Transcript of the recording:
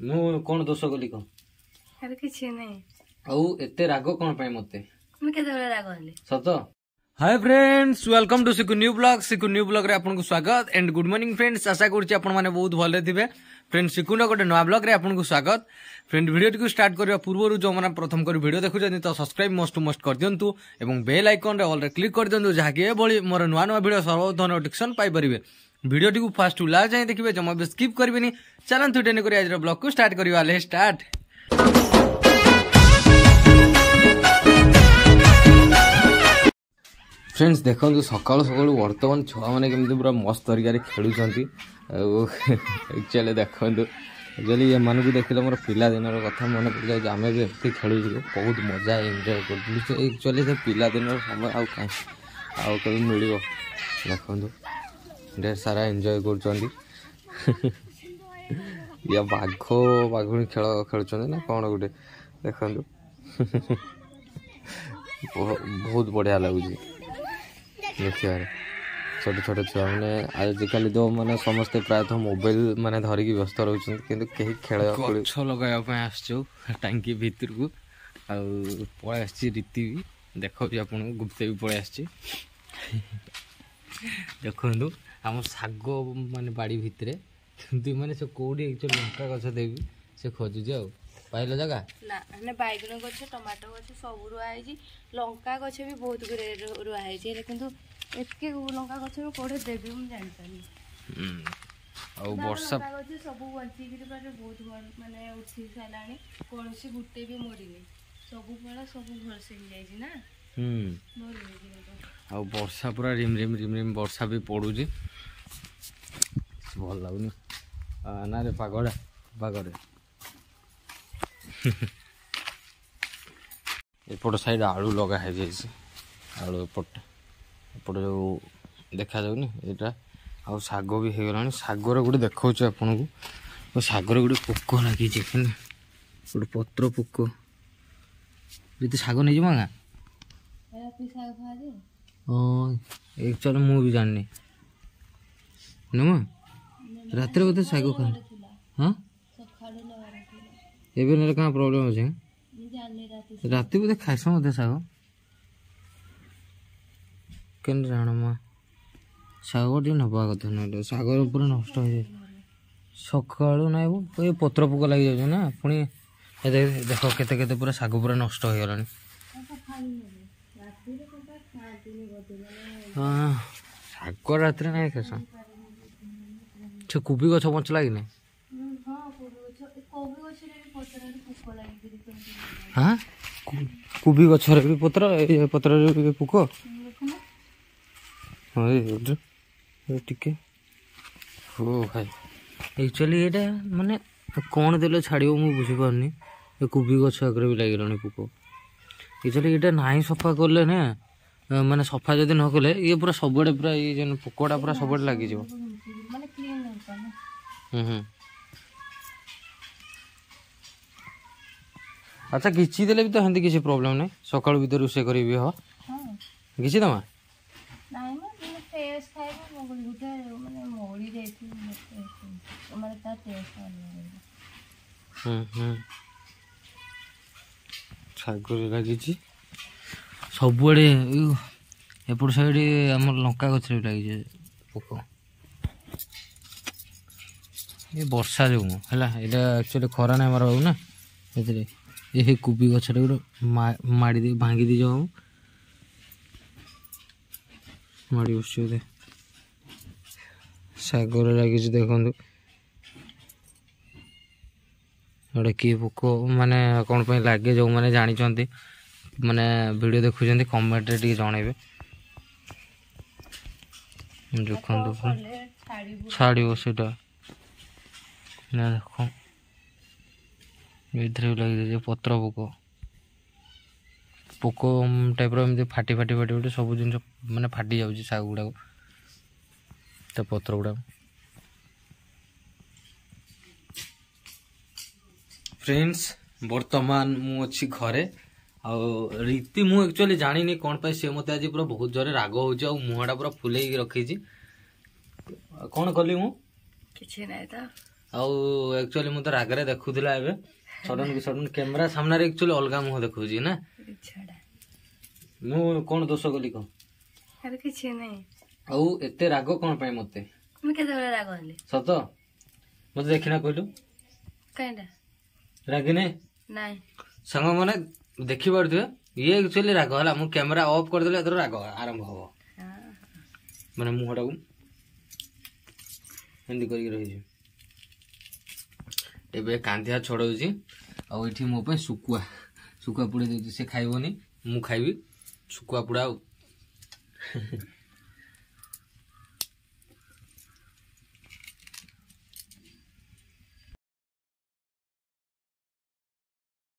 ମୁଁ କଣ ଦୋଷ କଲି କହ? ଆରେ କିଛି ନାହିଁ। ଆଉ ଏତେ ରାଗ କଣ ପାଇଁ ମତେ? ମୁଁ କେତେବେଳେ ରାଗ ହେଲି? ସତ? Hi friends, welcome to Siku new blog रे आपन को स्वागत एंड गुड मॉर्निंग फ्रेंड्स। आशा करछि आपन माने बहुत भले थिबे। फ्रेंड्स सिकु न गोटे नया ब्लॉग रे आपन को स्वागत। फ्रेंड वीडियो टी को स्टार्ट करबा पूर्व जो माने प्रथम कर वीडियो देखु जनी तो सब्सक्राइब मस्ट कर दियंतु एवं बेल आइकन रे ऑल रे क्लिक कर दियंतु जहा के बळी मोर नया वीडियो सर्वप्रथम नोटिफिकेशन पाई परिबे। वीडियो टी को फास्ट टू लास्ट जाय देखिबे, जमा बे स्किप करबेनी। चलन थुटे ने करी आज रे ब्लॉग को स्टार्ट करबा। ले स्टार्ट। फ्रेंड्स देखो सकाल सकाल बर्तमान छुआ मैंने केमती पूरा मस्त तरीके खेलुंट। एक्चुअली देखो एक्चुअली ये मानक देखिले मोर पिला दिन कथा मन पड़ जाए। आम भी एमती खेलु बहुत मजा एंजॉय कर। एक्चुअली से पिला दिन समय आउ कभी मिल देखो ढेर सारा एंजॉय कर। या बाघ बाघुणी खेल खेलुं ना कौन गोटे देखो बहुत बढ़िया लगुच देखिए। छोटे छोटे छुआ मैंने आजिकल तो माने समस्ते प्रायतः मोबाइल माने धरिकी व्यस्त रोचन किंतु कहीं खेल गछ लगाया आसचु टांकी भीतर को पळै आसी रीति भी देखो आपन गुप्ते भी पळै आसी देखो आम साग माने बाड़ी भितरे किंतु माने से कोडी एक्चुअली लंका गछ देबी से खोजु जाऊ पाइल जगह ना ने बैगन गछ टमाटो गछ सब रुआ है। लंका गछ भी बहुत गुरे रुआ है किंतु एके लंका गछ कोड़े देबी हम जानि पानी। आ वर्षा गछ सब बंची गिरी पारे बहुत माने उठी सालानी कोनसी गुटे भी मरिनी सब फळ सब घर से जाई छी ना। आ वर्षा पूरा रिम रिम रिम रिम वर्षा भी पड़ुजी भल लागुनी ना रे पागड़ा पागरे एपट साइड आलू लगा है जाइए। आलू एपट एपट जो देखा जाऊनी यहाँ आउ शाग भी हो गला। शागर गोटे देखा आपन को शागर गोटे पोक लगी गोटे पत्र पोक जी शाग नहीं जावा हाँ एक्चुअली मु भी जाननी नुमा रात बोधे शाग खा हाँ एवं ना क्या प्रोब्लेम अच्छे राति बोधे खाइस बोधे शाग के जान माँ शाग टी नवा कथा ना शागर पूरा नष्ट हो जाए सका ना ये पत्र पोक लगी जाए ना पुणी देख केते पूरा शाग पूरा नष्ट हो गला। हाँ शाग रात ना खास से कोबी गछ बचला कि नहीं? हाँ कोबी गछर भी पत्र पत्र भी पोक हाँ टिके हो भाई एक्चुअली ये माने कौन देले छाड़ियो मु बुझी पारनी। कोबी गछ आगे भी लगे पोक एक्चुअली ये ना सफा कले ना माने सफा जदि न कले ये पूरा सबड़े पूरा ये जेन पोकटा पूरा सबड़े लगी जिवो। अच्छा किछि देले भी तो हंदी किछि प्रॉब्लम नहीं सकाळ भीतर रोसे करी भी हो किछि दमा नाही ना टेस्ट खाइ मोगली गुटे माने मोगली जाइथि माने ता टेस्ट सागरे लगी सबुआड़े एपट साइड आम लंका गछ लगी पोक ये वर्षा जो है एक्चुअली खरा ना मार ना ये कोबी गछ गोटे माड़ी दे भांगी दी जाऊ माड़ी बस सागर लगी देखु गोटे किए पोक माने कौन लगे जो मैंने जानी माने वीडियो देखुं कमेंट रे जनइबे देखो छाड़ सेटा ना देख इधर लगे पत्र पोक पोक टाइप रमती फाटी फाटी फाटी फाटी सब जिन मैंने फाटी जाऊँ शाग गुड़ाक पत्र गुड़ाक। फ्रेंड्स बर्तमान मुझे घरे आ रीति मु एक्चुअली जानी कौन पाई सी मत आज पूरा बहुत जोरे राग हो मुहटा पूरा फुले रखी कौन कली मु किछि नहीं था एक्चुअली मु तो रागरे देखुला एबे सडन की सडन कैमरा सामने रे एक्चुअली अलगा मुह देखुजी ना छड़ा मु कोन दोष कली को अरे किछि नहीं आउ एते राग कोन पय मते मैं केते बेला राग हले सत मते देखिना कहलु कांडा रागिने नहीं संग माने देखि परथि ये एक्चुअली राग हला मु कैमरा ऑफ कर देले एतर राग आरंभ हो माने मुहटा को हिंदी करी रही छी एबे कांधिया छोड़ौची आ एठी मो पे सुकुआ सुकुआ पुड़ी देउची से खाइबोनी मु खाइबी सुकुआ पुड़ा